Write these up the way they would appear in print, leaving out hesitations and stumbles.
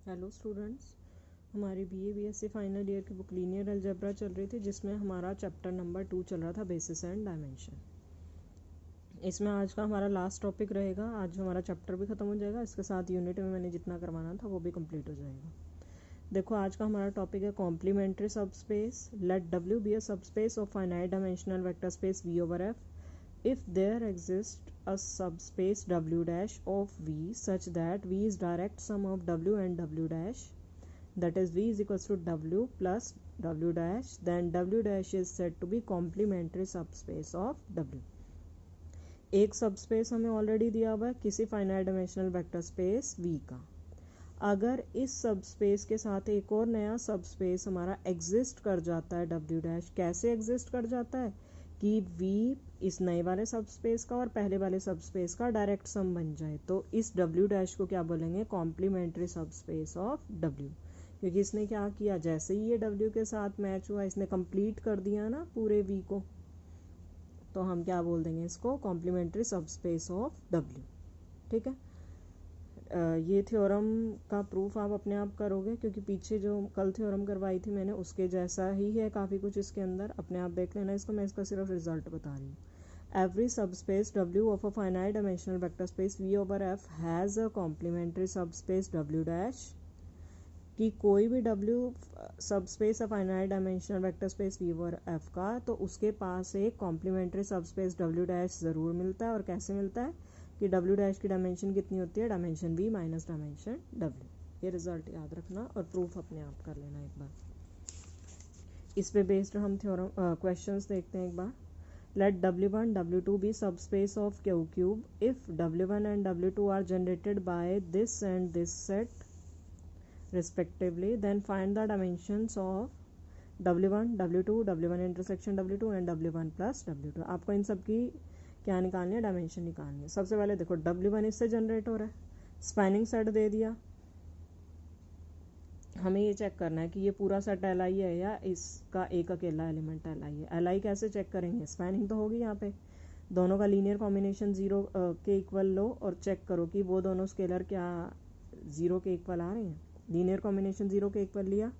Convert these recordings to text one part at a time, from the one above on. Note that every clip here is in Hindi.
हेलो स्टूडेंट्स, हमारी बीएससी फाइनल ईयर की बुक लीनियर अलजेब्रा चल रही थी जिसमें हमारा चैप्टर नंबर 2 चल रहा था बेसिस एंड डायमेंशन। इसमें आज का हमारा लास्ट टॉपिक रहेगा। आज हमारा चैप्टर भी ख़त्म हो जाएगा, इसके साथ यूनिट में मैंने जितना करवाना था वो भी कंप्लीट हो जाएगा। देखो, आज का हमारा टॉपिक है complementary subspace. Let W be a subspace of finite dimensional vector space V over F if there exists a subspace w dash of v such that v is direct sum of w and w dash, that is v is equals to w plus w dash, then w dash is said to be complementary subspace of w। एक सबस्पेस हमें ऑलरेडी दिया हुआ है किसी finite dimensional vector space v का। अगर इस सबस्पेस के साथ एक और नया सबस्पेस हमारा एग्जिस्ट कर जाता है w डैश, कैसे एग्जिस्ट कर जाता है कि v इस नए वाले सबस्पेस का और पहले वाले सबस्पेस का डायरेक्ट सम बन जाए, तो इस w डैश को क्या बोलेंगे? Complementary subspace of w। क्योंकि इसने क्या किया, जैसे ही ये w के साथ मैच हुआ इसने कंप्लीट कर दिया ना पूरे v को, तो हम क्या बोल देंगे इसको? Complementary subspace of w। ठीक है, ये थ्योरम का प्रूफ आप अपने आप करोगे क्योंकि पीछे जो कल थ्योरम करवाई थी मैंने उसके जैसा ही है काफ़ी कुछ इसके अंदर, अपने आप देख लेना इसको। मैं इसका सिर्फ रिजल्ट बता रही हूँ। Every subspace w of a finite dimensional vector space v over f has a complementary subspace w dash, कि कोई भी w subspace a finite dimensional vector space v over f का, तो उसके पास एक कॉम्प्लीमेंट्री सबस्पेस w डैश ज़रूर मिलता है। और कैसे मिलता है कि w डैश की डायमेंशन कितनी होती है? Dimension v minus dimension w। ये रिजल्ट याद रखना और प्रूफ अपने आप कर लेना एक बार। इस पे बेस्ड हम थ्योरम क्वेश्चंस देखते हैं एक बार। Let w1 w2 be subspace of Q cube if w1 and w2 are generated by this and this set respectively, then find the dimensions of w1 w2 w1 intersection w2 and w1 plus w2। आपको इन सब की क्या निकालनी है? डायमेंशन निकालनी है। सबसे पहले देखो w1 इससे जनरेट हो रहा है, स्पैनिंग सेट दे दिया, हमें ये चेक करना है कि ये पूरा सेट एल आई है या इसका एक अकेला एलिमेंट एल आई है। एल आई कैसे चेक करेंगे? स्पैनिंग तो होगी यहाँ पे, दोनों का लीनियर कॉम्बिनेशन 0 के इक्वल लो और चेक करो कि वो दोनों स्केलर क्या 0 के इक्वल आ रहे हैं। लीनियर कॉम्बिनेशन 0 के इक्वल लिया,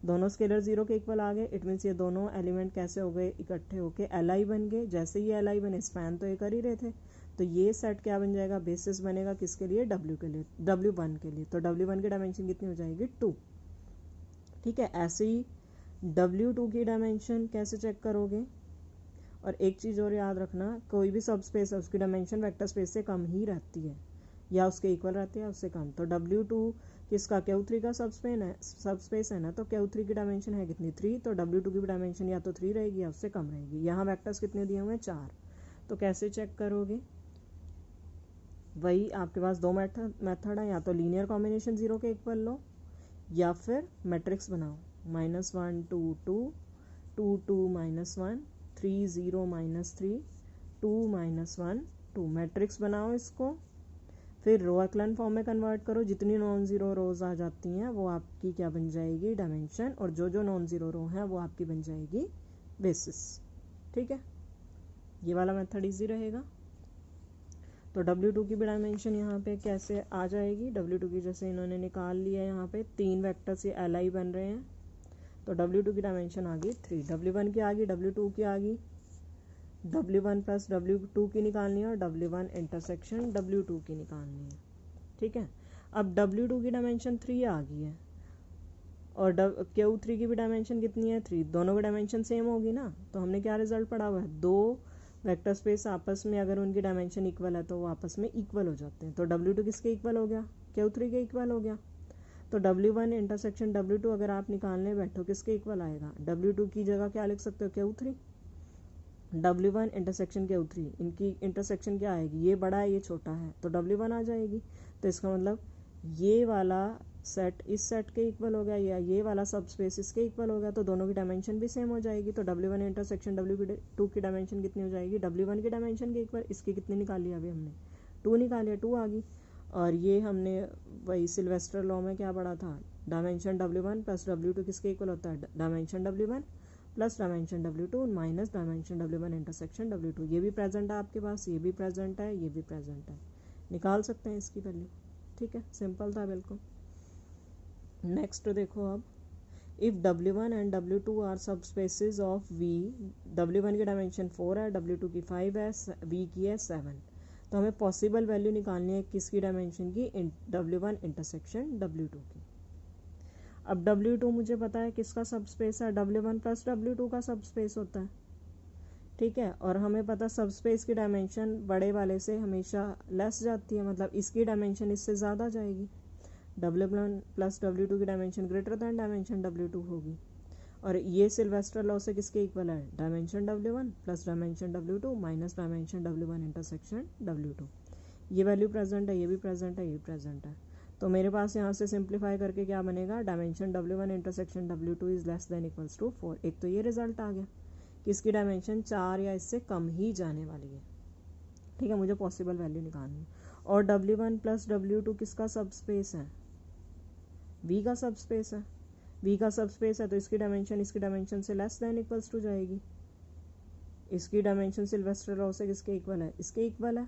दोनों स्केलर 0 के इक्वल आ गए, इट मीन्स ये दोनों एलिमेंट कैसे हो गए? इकट्ठे होके एल आई बन गए। जैसे ही एल आई बने, स्पैन तो ये कर ही रहे थे, तो ये सेट क्या बन जाएगा? बेसिस बनेगा किसके लिए? w के लिए, w1 के लिए। तो w1 की डायमेंशन कितनी हो जाएगी? 2। ठीक है, ऐसे ही w2 की डायमेंशन कैसे चेक करोगे? और एक चीज़ और याद रखना, कोई भी सबस्पेस है उसकी डायमेंशन वेक्टर स्पेस से कम ही रहती है, या उसके इक्वल रहती है या उससे कम। तो w2 किसका? Q3 का सबस्पेस है ना, तो Q3 की डायमेंशन है कितनी? 3। तो w2 की भी डायमेंशन या तो 3 रहेगी या उससे कम रहेगी। यहाँ वेक्टर्स कितने दिए हुए हैं? 4। तो कैसे चेक करोगे? वही आपके पास दो मेथड है, या तो लीनियर कॉम्बिनेशन 0 के इक्वल लो या फिर मैट्रिक्स बनाओ, -1 2 2 2 2 -1 3 0 -3 2 -1 2। मैट्रिक्स बनाओ इसको, फिर रो एक्लन फॉर्म में कन्वर्ट करो। जितनी नॉन ज़ीरो रोज आ जाती हैं वो आपकी क्या बन जाएगी? डायमेंशन। और जो नॉन ज़ीरो रो हैं वो आपकी बन जाएगी बेसिस। ठीक है, ये वाला मेथड इजी रहेगा। तो w2 की भी डायमेंशन यहाँ पे कैसे आ जाएगी? w2 की जैसे इन्होंने निकाल लिया है, यहाँ पे 3 वेक्टर्स ये एल आई बन रहे हैं, तो w2 की डायमेंशन आ गई 3। w1 की आ गई, w2 की आ गई, w1 प्लस w2 की निकालनी है और w1 इंटरसेक्शन w2 की निकालनी है। ठीक है, अब w2 की डायमेंशन 3 आ गई है और Q3 की भी डायमेंशन कितनी है? 3। दोनों की डायमेंशन सेम होगी ना, तो हमने क्या रिजल्ट पढ़ा हुआ है? दो वेक्टर स्पेस आपस में अगर उनकी डायमेंशन इक्वल है तो वो आपस में इक्वल हो जाते हैं। तो w2 किसके इक्वल हो गया? Q3 के इक्वल हो गया। तो w1 इंटरसेक्शन w2 अगर आप निकालने बैठो किसके इक्वल आएगा? w2 की जगह क्या लिख सकते हो? Q3। w1 इंटरसेक्शन Q3, इनकी इंटरसेक्शन क्या आएगी? ये बड़ा है ये छोटा है, तो w1 आ जाएगी। तो इसका मतलब ये वाला सेट इस सेट के इक्वल हो गया या ये वाला सब स्पेस इसके इक्वल हो गया, तो दोनों की डायमेंशन भी सेम हो जाएगी। तो w1 इंटरसेक्शन w2 की डायमेंशन कितनी हो जाएगी? w1 की डायमेंशन के इक्वल। इसकी कितनी निकाली? अभी हमने 2 निकाली, 2 आ गई। और ये हमने वही सिल्वेस्टर लॉ में क्या पढ़ा था? डायमेंशन w1 प्लस w2 किसके इक्वल होता है? Dimension w1 plus dimension w2 minus dimension w1 intersection w2। ये भी प्रेजेंट है आपके पास, ये भी प्रेजेंट है, ये भी प्रेजेंट है, निकाल सकते हैं इसकी वैल्यू। ठीक है, सिंपल था बिल्कुल। नेक्स्ट देखो अब, if W1 and W2 are subspaces of V, W1 की डायमेंशन 4 है, W2 की 5 है, V की है 7, तो हमें पॉसिबल वैल्यू निकालनी है किसकी डायमेंशन की, W1 इंटरसेक्शन W2 की। अब W2 मुझे पता है किसका सब स्पेस है, W1 प्लस W2 का सब स्पेस होता है, ठीक है। और हमें पता सब स्पेस की डायमेंशन बड़े वाले से हमेशा लेस जाती है, मतलब इसकी डायमेंशन इससे ज़्यादा जाएगी। W1 प्लस W2 की dimension greater than dimension W2 होगी। और ये सिल्वेस्टर लॉ से किसके इक्वल है, dimension W1 plus dimension W2 minus dimension W1 intersection W2। ये वैल्यू प्रेजेंट है, ये भी प्रेजेंट है, ये भी प्रेजेंट है। तो मेरे पास यहाँ से सिंप्लीफाई करके क्या बनेगा, dimension W1 intersection W2 is less than equals to 4। एक तो ये रिजल्ट आ गया कि इसकी डायमेंशन 4 या इससे कम ही जाने वाली है, ठीक है। मुझे पॉसिबल वैल्यू निकालनी है। और W1 प्लस W2 किसका सब स्पेस है, V का सब स्पेस है। V का सब स्पेस है तो इसकी डायमेंशन से लेस देन इक्वल्स टू जाएगी। इसकी डायमेंशन सिल्वेस्टर लॉ से किसके इक्वल है, इसके इक्वल है।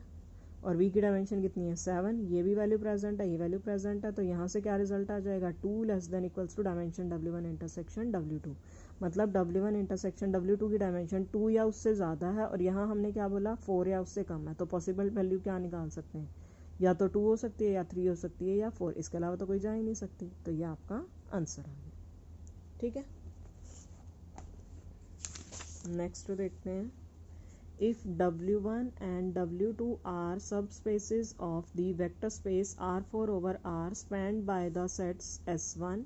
और V की डायमेंशन कितनी है, 7। ये भी वैल्यू प्रेजेंट है, ये वैल्यू प्रेजेंट है, तो यहाँ से क्या रिजल्ट आ जाएगा, 2 less than equals to dimension W1 intersection W2। मतलब W1 इंटरसेक्शन W2 की डायमेंशन 2 या उससे ज़्यादा है, और यहाँ हमने क्या बोला, 4 या उससे कम है। तो पॉसिबल वैल्यू क्या निकाल सकते हैं, या तो 2 हो सकती है, या 3 हो सकती है, या 4, इसके अलावा तो कोई जा ही नहीं सकती। तो ये आपका आंसर आ गया, ठीक है। नेक्स्ट देखते हैं, if W1 and W2 are subspaces of the vector space R4 over R spanned by the sets S1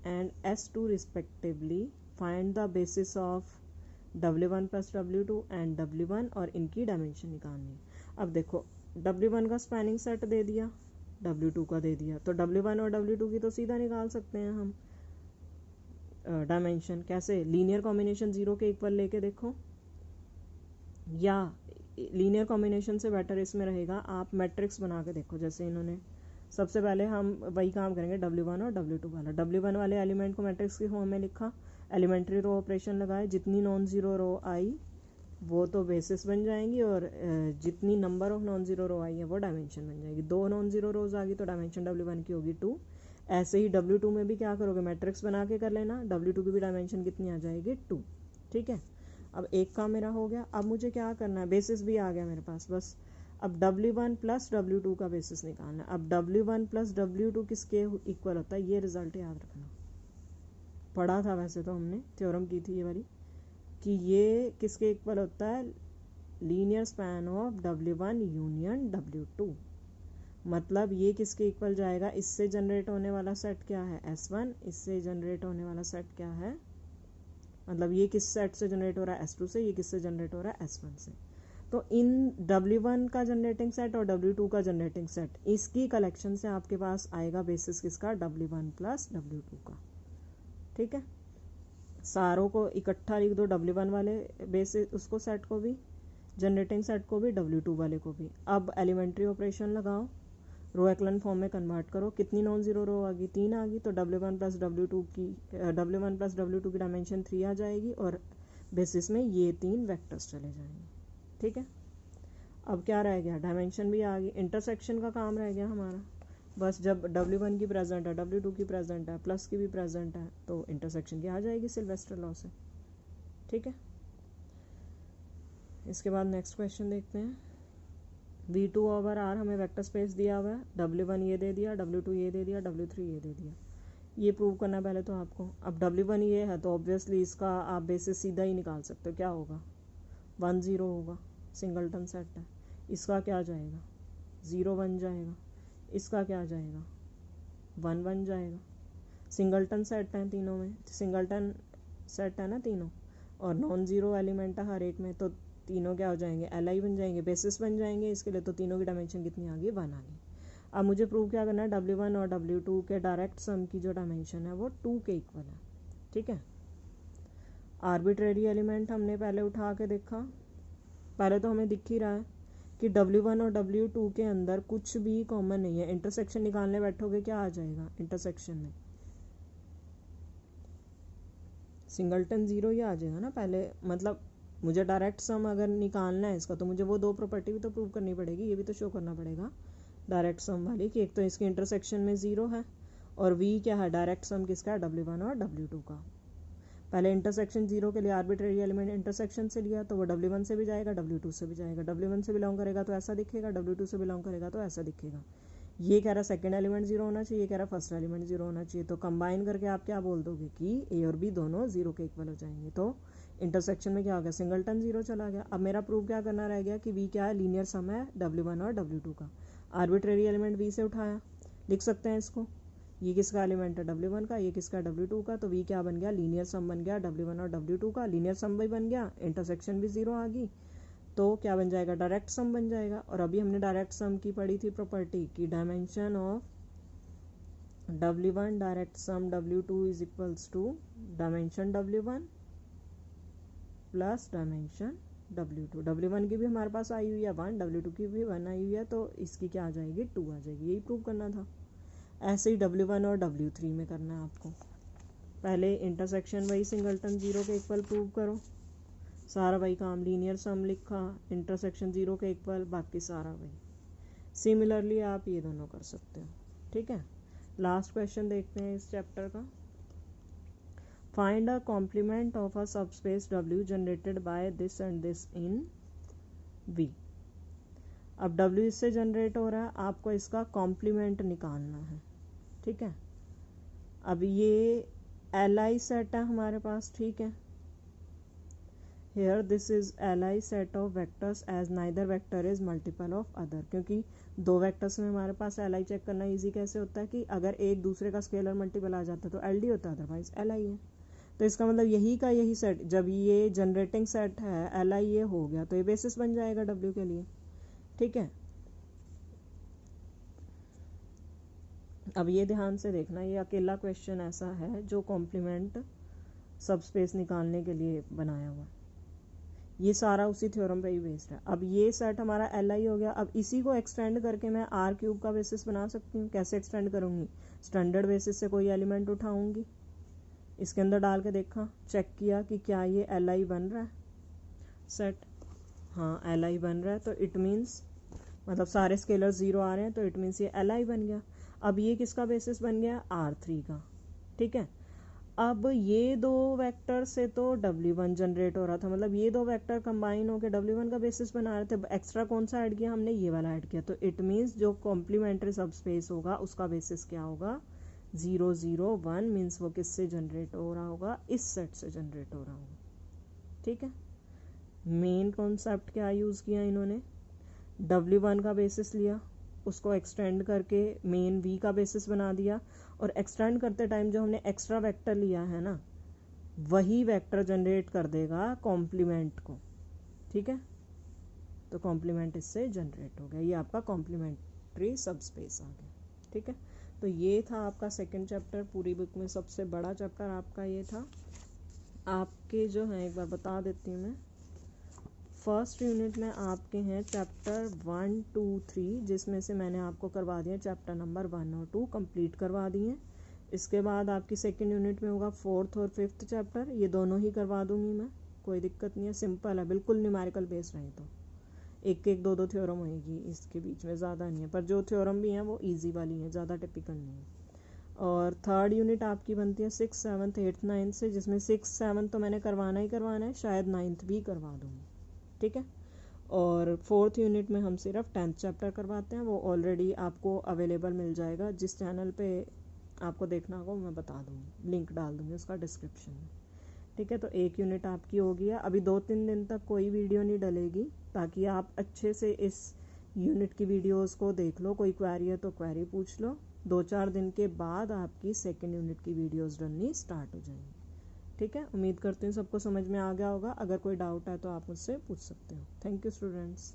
and S2 respectively, find the basis of W1 plus W2 and W1 और इनकी डायमेंशन निकालनी। अब देखो W1 का स्पैनिंग सेट दे दिया, W2 का दे दिया, तो W1 और W2 की तो सीधा निकाल सकते हैं हम डायमेंशन। कैसे, लीनियर कॉम्बिनेशन 0 के इक्वल लेके देखो, या लीनियर कॉम्बिनेशन से बेटर इसमें रहेगा आप मैट्रिक्स बना के देखो। जैसे इन्होंने, सबसे पहले हम वही काम करेंगे W1 और W2 वाला। W1 वाले एलिमेंट को मैट्रिक्स की फॉर्म में लिखा, एलिमेंट्री रो ऑपरेशन लगाए, जितनी नॉन ज़ीरो रो आई वो तो बेसिस बन जाएंगी, और जितनी number of non zero row आई है वो डायमेंशन बन जाएगी। 2 नॉन ज़ीरो रोज आ गई तो डायमेंशन W1 की होगी 2। ऐसे ही W2 में भी क्या करोगे, मैट्रिक्स बना के कर लेना, W2 की भी डायमेंशन कितनी आ जाएगी, 2, ठीक है। अब एक काम मेरा हो गया, अब मुझे क्या करना है, बेसिस भी आ गया मेरे पास, बस अब W1 प्लस W2 का बेसिस निकालना है। अब W1 प्लस W2 किसके इक्वल होता है, ये रिजल्ट याद रखना, पढ़ा था वैसे तो हमने, थ्योरम की थी ये वाली, कि ये किसके इक्वल होता है, linear span of W1 union W2। मतलब ये किसके इक्वल जाएगा, इससे जनरेट होने वाला सेट क्या है, S1, इससे जनरेट होने वाला सेट क्या है, मतलब ये किस सेट से जनरेट हो रहा है, S2 से, ये किससे जनरेट हो रहा है, S1 से। तो इन W1 का जनरेटिंग सेट और W2 का जनरेटिंग सेट, इसकी कलेक्शन से आपके पास आएगा बेसिस किसका, W1 प्लस W2 का, ठीक है। सारों को इकट्ठा लिख दो, W1 वाले बेसिस उसको सेट को भी, जनरेटिंग सेट को भी, W2 वाले को भी। अब एलिमेंट्री ऑपरेशन लगाओ, रो एक्लन फॉर्म में कन्वर्ट करो, कितनी नॉन ज़ीरो रो आ गई, 3 आ गई, तो W1 प्लस W2 की डायमेंशन 3 आ जाएगी, और बेसिस में ये 3 वेक्टर्स चले जाएंगे, ठीक है। अब क्या रह गया, डायमेंशन भी आ गई, इंटरसेक्शन का काम रह गया हमारा। बस जब W1 की प्रेजेंट है, W2 की प्रेजेंट है, प्लस की भी प्रेजेंट है, तो इंटरसेक्शन की आ जाएगी सिल्वेस्टर लॉ से, ठीक है। इसके बाद नेक्स्ट क्वेश्चन देखते हैं, V2 ओवर R हमें वेक्टर स्पेस दिया हुआ है, W1 ये दे दिया, W2 ये दे दिया, W3 ये दे दिया। ये प्रूव करना पहले तो आपको। अब W1 ये है तो ऑब्वियसली इसका आप बेसिस सीधा ही निकाल सकते हो, क्या होगा, 1 0 होगा, सिंगलटन सेट है। इसका क्या जाएगा, 0 1 जाएगा, इसका क्या जाएगा, 1 1 जाएगा। सिंगलटन सेट है तीनों में, सिंगलटन सेट है ना तीनों, और नॉन ज़ीरो एलिमेंट है हर एक में, तो तीनों क्या हो जाएंगे, LI बन जाएंगे, बेसिस बन जाएंगे इसके लिए। तो तीनों की डायमेंशन कितनी आ गई, 1 आ गई। अब मुझे प्रूव क्या करना है, W1 और W2 के डायरेक्ट सम की जो डायमेंशन है वो 2 के इक्वल है, ठीक है। आर्बिट्रेरी एलिमेंट हमने पहले उठा के देखा, पहले तो हमें दिख ही रहा है कि W1 और W2 के अंदर कुछ भी कॉमन नहीं है। इंटरसेक्शन निकालने बैठोगे क्या आ जाएगा, इंटरसेक्शन में सिंगलटन 0 ही आ जाएगा ना पहले। मतलब मुझे डायरेक्ट सम अगर निकालना है इसका, तो मुझे वो 2 प्रॉपर्टी भी तो प्रूव करनी पड़ेगी, ये भी तो शो करना पड़ेगा डायरेक्ट सम वाली, कि एक तो इसके इंटरसेक्शन में 0 है, और v क्या है, डायरेक्ट सम किसका है, W1 और W2 का। पहले इंटरसेक्शन 0 के लिए आर्बिट्रेरी एलिमेंट इंटरसेक्शन से लिया तो वो W1 से भी जाएगा, W2 से भी जाएगा। W1 से बिलोंग करेगा तो ऐसा दिखेगा, W2 से बिलोंग करेगा तो ऐसा दिखेगा। ये कह रहा सेकंड एलिमेंट 0 होना चाहिए, ये कह रहा फर्स्ट एलिमेंट 0 होना चाहिए। तो कंबाइन करके आप क्या बोल दोगे कि A और B दोनों 0 के इक्वल हो जाएंगे। तो इंटरसेक्शन में क्या हो गया, सिंगलटन 0 चला गया। अब मेरा प्रूफ क्या करना रह गया कि V क्या है, लीनियर सम है W1 और W2 का। आर्बिट्रेरी एलिमेंट V से उठाया, लिख सकते हैं इसको। ये किसका एलिमेंट है, W1 का, ये किसका W2 का। तो V क्या बन गया, लीनियर सम बन गया W1 और W2 का। लीनियर सम भी बन गया, इंटरसेक्शन भी 0 आ गई, तो क्या बन जाएगा, डायरेक्ट सम बन जाएगा। और अभी हमने डायरेक्ट सम की पढ़ी थी प्रॉपर्टी की, dimension of W1 direct sum W2 is equals to dimension W1 plus dimension W2। W1 की भी हमारे पास आई हुई है 1, W2 की भी 1 आई हुई है, तो इसकी क्या आ जाएगी, 2 आ जाएगी। यही प्रूव करना था। ऐसे ही W1 और W3 में करना है आपको। पहले इंटरसेक्शन वही सिंगलटन 0 के इक्वल प्रूव करो, सारा वही काम, लीनियर सम लिखा, इंटरसेक्शन 0 के इक्वल, बाकी सारा वही। सिमिलरली आप ये दोनों कर सकते हो, ठीक है। लास्ट क्वेश्चन देखते हैं इस चैप्टर का। Find a compliment of a subspace W generated by this and this in V। अब W इससे जनरेट हो रहा है, आपको इसका कॉम्प्लीमेंट निकालना है, ठीक है। अब ये Li सेट है हमारे पास, ठीक है। Here this is Li set of vectors as neither vector is multiple of other। क्योंकि दो वेक्टर्स में हमारे पास Li चेक करना इजी कैसे होता है कि अगर एक दूसरे का स्केलर मल्टीपल आ जाता है तो LD होता है, अदरवाइज Li है। तो इसका मतलब यही का यही सेट, जब ये जनरेटिंग सेट है Li ये हो गया तो ये बेसिस बन जाएगा W के लिए, ठीक है। अब ये ध्यान से देखना, ये अकेला क्वेश्चन ऐसा है जो कॉम्प्लीमेंट सबस्पेस निकालने के लिए बनाया हुआ है। ये सारा उसी थ्योरम पे ही बेस्ड है। अब ये सेट हमारा Li हो गया। अब इसी को एक्सटेंड करके मैं R³ का बेसिस बना सकती हूँ। कैसे एक्सटेंड करूँगी, स्टैंडर्ड बेसिस से कोई एलिमेंट उठाऊँगी, इसके अंदर डाल के देखा, चेक किया कि क्या ये Li बन रहा है सेट, हाँ Li बन रहा है, तो इट मीन्स मतलब सारे स्केलर 0 आ रहे हैं, तो इट मीन्स ये Li बन गया। अब ये किसका बेसिस बन गया, R3 का, ठीक है। अब ये दो वेक्टर से तो W1 जनरेट हो रहा था, मतलब ये दो वेक्टर कंबाइन होकर W1 का बेसिस बना रहे थे। एक्स्ट्रा कौन सा ऐड किया हमने, ये वाला ऐड किया। तो इट मीन्स जो कॉम्प्लीमेंट्री सबस्पेस होगा उसका बेसिस क्या होगा, 0 0 1, मीन्स वो किससे जनरेट हो रहा होगा, इस सेट से जनरेट हो रहा होगा, ठीक है। मेन कॉन्सेप्ट क्या यूज़ किया इन्होंने, W1 का बेसिस लिया, उसको एक्सटेंड करके मेन V का बेसिस बना दिया, और एक्सटेंड करते टाइम जो हमने एक्स्ट्रा वेक्टर लिया है ना, वही वेक्टर जनरेट कर देगा कॉम्प्लीमेंट को, ठीक है। तो कॉम्प्लीमेंट इससे जनरेट हो गया, ये आपका कॉम्प्लीमेंट्री सबस्पेस आ गया, ठीक है। तो ये था आपका सेकंड चैप्टर, पूरी बुक में सबसे बड़ा चैप्टर आपका ये था। आपके जो हैं एक बार बता देती हूँ मैं, फर्स्ट यूनिट में आपके हैं चैप्टर 1 2 3, जिसमें से मैंने आपको करवा दिया चैप्टर नंबर 1 और 2 कंप्लीट करवा दिए। इसके बाद आपकी सेकंड यूनिट में होगा 4th और 5th चैप्टर, ये दोनों ही करवा दूंगी मैं, कोई दिक्कत नहीं है, सिंपल है बिल्कुल, न्यूमेरिकल बेस्ड रहे तो एक एक दो थ्योरम होएगी इसके बीच में, ज़्यादा नहीं है, पर जो थ्योरम भी हैं वो ईजी वाली हैं, ज़्यादा टिपिकल नहीं है। और थर्ड यूनिट आपकी बनती है 6th 7th 8th 9th से, जिसमें 6th 7th तो मैंने करवाना ही करवाना है, शायद 9th भी करवा दूँगी, ठीक है। और 4th यूनिट में हम सिर्फ 10th चैप्टर करवाते हैं, वो ऑलरेडी आपको अवेलेबल मिल जाएगा, जिस चैनल पे आपको देखना होगा मैं बता दूँगी, लिंक डाल दूँगी उसका डिस्क्रिप्शन में, ठीक है। तो एक यूनिट आपकी हो गई है। अभी 2-3 दिन तक कोई वीडियो नहीं डलेगी, ताकि आप अच्छे से इस यूनिट की वीडियोस को देख लो, कोई क्वेरी है तो क्वेरी पूछ लो। 2-4 दिन के बाद आपकी सेकेंड यूनिट की वीडियोस डलनी स्टार्ट हो जाएंगी, ठीक है। उम्मीद करती हूँ सबको समझ में आ गया होगा, अगर कोई डाउट है तो आप मुझसे पूछ सकते हो। Thank you students.